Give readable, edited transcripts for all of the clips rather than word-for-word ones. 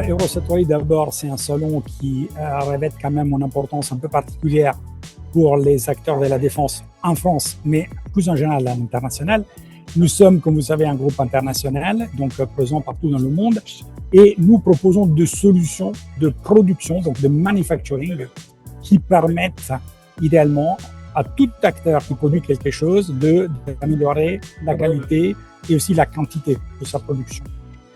Eurosatory, d'abord, c'est un salon qui revêt quand même une importance un peu particulière pour les acteurs de la défense en France, mais plus en général à l'international. Nous sommes, comme vous savez, un groupe international, donc présent partout dans le monde, et nous proposons des solutions de production, donc de manufacturing, qui permettent idéalement à tout acteur qui produit quelque chose d'améliorer la qualité et aussi la quantité de sa production.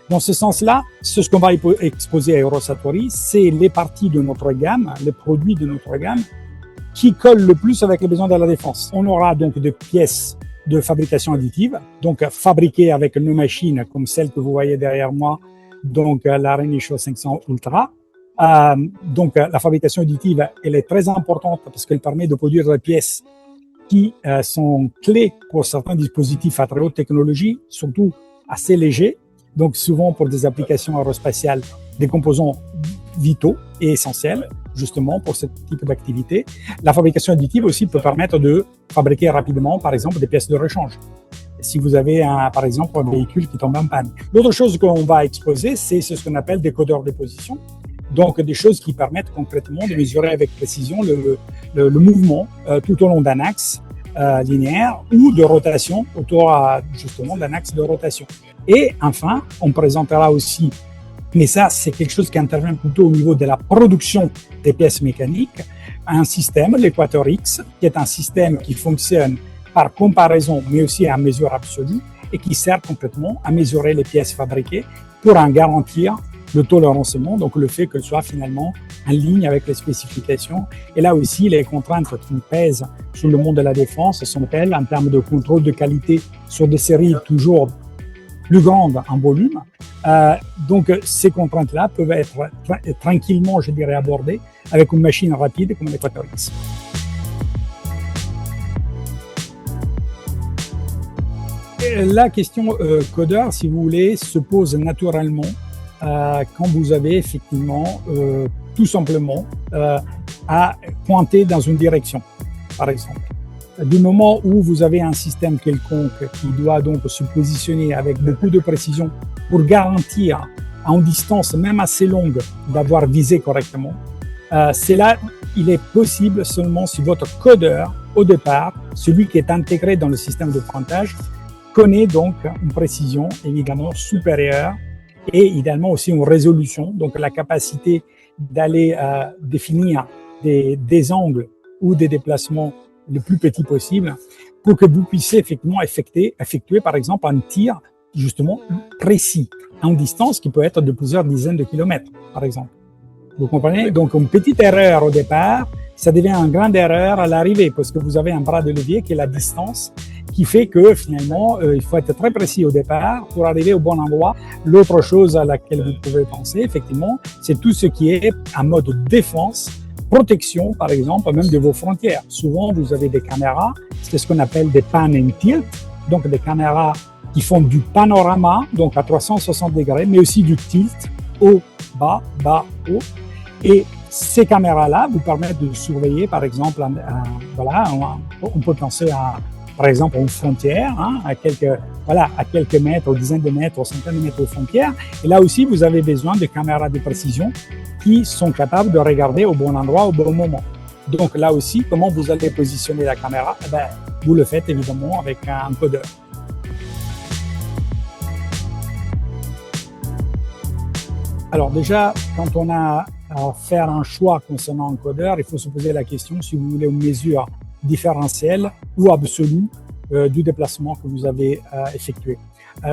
Dans ce sens-là, ce qu'on va exposer à Eurosatory, c'est les parties de notre gamme, les produits de notre gamme, qui collent le plus avec les besoins de la défense. On aura donc des pièces de fabrication additive, donc fabriquées avec nos machines comme celle que vous voyez derrière moi, donc la Renishaw 500 Ultra. Donc la fabrication additive, elle est très importante parce qu'elle permet de produire des pièces qui sont clés pour certains dispositifs à très haute technologie, surtout assez légers, donc souvent pour des applications aérospatiales, des composants vitaux et essentiels, justement pour ce type d'activité. La fabrication additive aussi peut permettre de fabriquer rapidement, par exemple, des pièces de rechange. Si vous avez, par exemple, un véhicule qui tombe en panne. L'autre chose qu'on va exposer, c'est ce qu'on appelle des codeurs de position. Donc, des choses qui permettent concrètement de mesurer avec précision le mouvement tout au long d'un axe linéaire ou de rotation autour justement d'un axe de rotation. Et enfin, on présentera aussi, mais ça c'est quelque chose qui intervient plutôt au niveau de la production des pièces mécaniques, un système, l'Equator X, qui est un système qui fonctionne par comparaison mais aussi à mesure absolue et qui sert complètement à mesurer les pièces fabriquées pour en garantir le tolérencement, donc le fait qu'elle soit finalement en ligne avec les spécifications. Et là aussi, les contraintes qui pèsent sur le monde de la défense sont elles en termes de contrôle de qualité sur des séries toujours plus grandes en volume. Donc ces contraintes-là peuvent être tranquillement, je dirais, abordées avec une machine rapide comme l'Equator X. La question codeur, si vous voulez, se pose naturellement quand vous avez effectivement tout simplement à pointer dans une direction, par exemple. Du moment où vous avez un système quelconque qui doit donc se positionner avec beaucoup de précision pour garantir à une distance même assez longue d'avoir visé correctement, c'est là il est possible seulement si votre codeur, au départ, celui qui est intégré dans le système de pointage, connaît donc une précision évidemment supérieure et idéalement aussi une résolution, donc la capacité d'aller définir des angles ou des déplacements le plus petits possible pour que vous puissiez effectivement effectuer par exemple un tir justement précis, à une distance qui peut être de plusieurs dizaines de kilomètres par exemple. Vous comprenez? Donc une petite erreur au départ, ça devient une grande erreur à l'arrivée parce que vous avez un bras de levier qui est la distance qui fait que finalement, il faut être très précis au départ pour arriver au bon endroit. L'autre chose à laquelle vous pouvez penser, effectivement, c'est tout ce qui est en mode défense, protection, par exemple, même de vos frontières. Souvent, vous avez des caméras, c'est ce qu'on appelle des pan and tilt, donc des caméras qui font du panorama, donc à 360 degrés, mais aussi du tilt, haut, bas, haut. Et ces caméras-là vous permettent de surveiller, par exemple, voilà, on peut penser à par exemple, une frontière, à quelques mètres, aux dizaines de mètres, aux centaines de mètres de frontières. Et là aussi, vous avez besoin de caméras de précision qui sont capables de regarder au bon endroit, au bon moment. Donc là aussi, comment vous allez positionner la caméra? Vous le faites évidemment avec un codeur. Alors déjà, quand on a à faire un choix concernant un codeur, il faut se poser la question si vous voulez une mesure différentielle ou absolue du déplacement que vous avez effectué.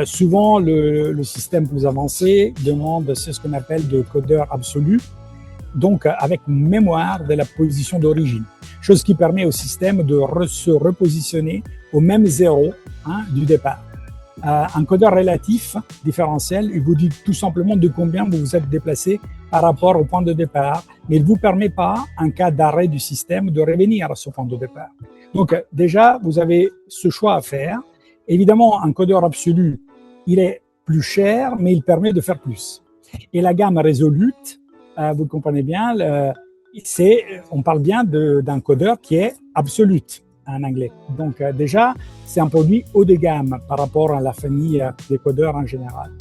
Souvent, le système plus avancé demande ce qu'on appelle de codeur absolu, donc avec une mémoire de la position d'origine, chose qui permet au système de se repositionner au même zéro du départ. Un codeur relatif différentiel, il vous dit tout simplement de combien vous vous êtes déplacé par rapport au point de départ, mais il ne vous permet pas, en cas d'arrêt du système, de revenir à ce point de départ. Donc déjà, vous avez ce choix à faire. Évidemment, un codeur absolu, il est plus cher, mais il permet de faire plus. Et la gamme Resolute, vous comprenez bien, on parle bien d'un codeur qui est absolute en anglais. Donc déjà, c'est un produit haut de gamme par rapport à la famille des codeurs en général.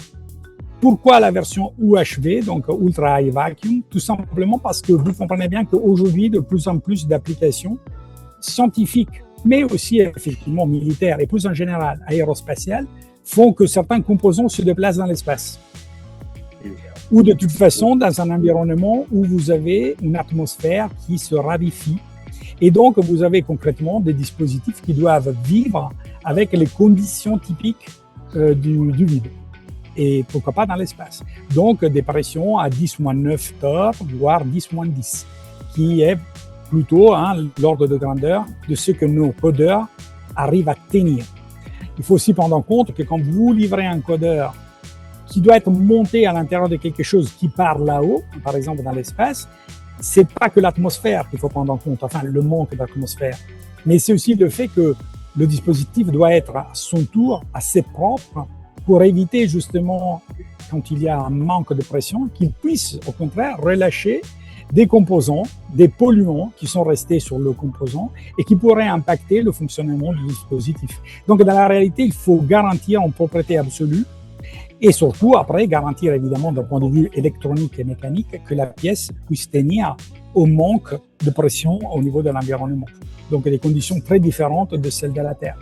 Pourquoi la version UHV, donc Ultra High Vacuum? Tout simplement parce que vous comprenez bien qu'aujourd'hui, de plus en plus d'applications scientifiques, mais aussi effectivement militaires et plus en général aérospatiales, font que certains composants se déplacent dans l'espace. Ou de toute façon, dans un environnement où vous avez une atmosphère qui se raréfie. Et donc, vous avez concrètement des dispositifs qui doivent vivre avec les conditions typiques du vide. Et pourquoi pas dans l'espace. Donc, des pressions à 10-9 torr, voire 10-10, qui est plutôt l'ordre de grandeur de ce que nos codeurs arrivent à tenir. Il faut aussi prendre en compte que quand vous livrez un codeur qui doit être monté à l'intérieur de quelque chose qui part là-haut, par exemple dans l'espace, c'est pas que l'atmosphère qu'il faut prendre en compte, enfin le manque d'atmosphère, mais c'est aussi le fait que le dispositif doit être à son tour assez propre pour éviter justement, quand il y a un manque de pression, qu'il puisse au contraire relâcher des composants, des polluants qui sont restés sur le composant et qui pourraient impacter le fonctionnement du dispositif. Donc dans la réalité, il faut garantir en propriété absolue et surtout après garantir évidemment d'un point de vue électronique et mécanique que la pièce puisse tenir au manque de pression au niveau de l'environnement. Donc des conditions très différentes de celles de la Terre.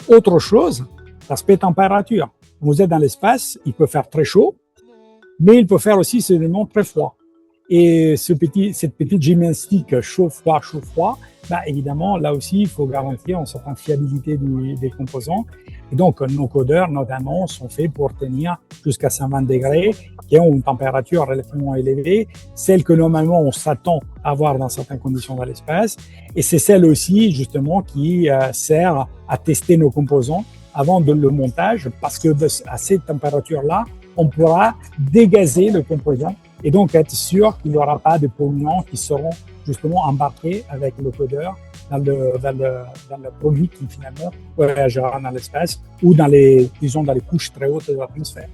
Autre chose, l'aspect température. Vous êtes dans l'espace, il peut faire très chaud, mais il peut faire aussi seulement très froid. Et cette petite gymnastique chaud-froid, évidemment, là aussi, il faut garantir une certaine fiabilité des composants. Et donc, nos codeurs, notamment, sont faits pour tenir jusqu'à 120 degrés, qui ont une température relativement élevée, celle que normalement on s'attend à avoir dans certaines conditions dans l'espace. Et c'est celle aussi, justement, qui sert à tester nos composants avant le montage, parce que à cette température-là, on pourra dégazer le composant et donc être sûr qu'il n'y aura pas de polluants qui seront justement embarqués avec le codeur dans le produit qui finalement voyagera dans l'espace ou dans les couches très hautes de l'atmosphère.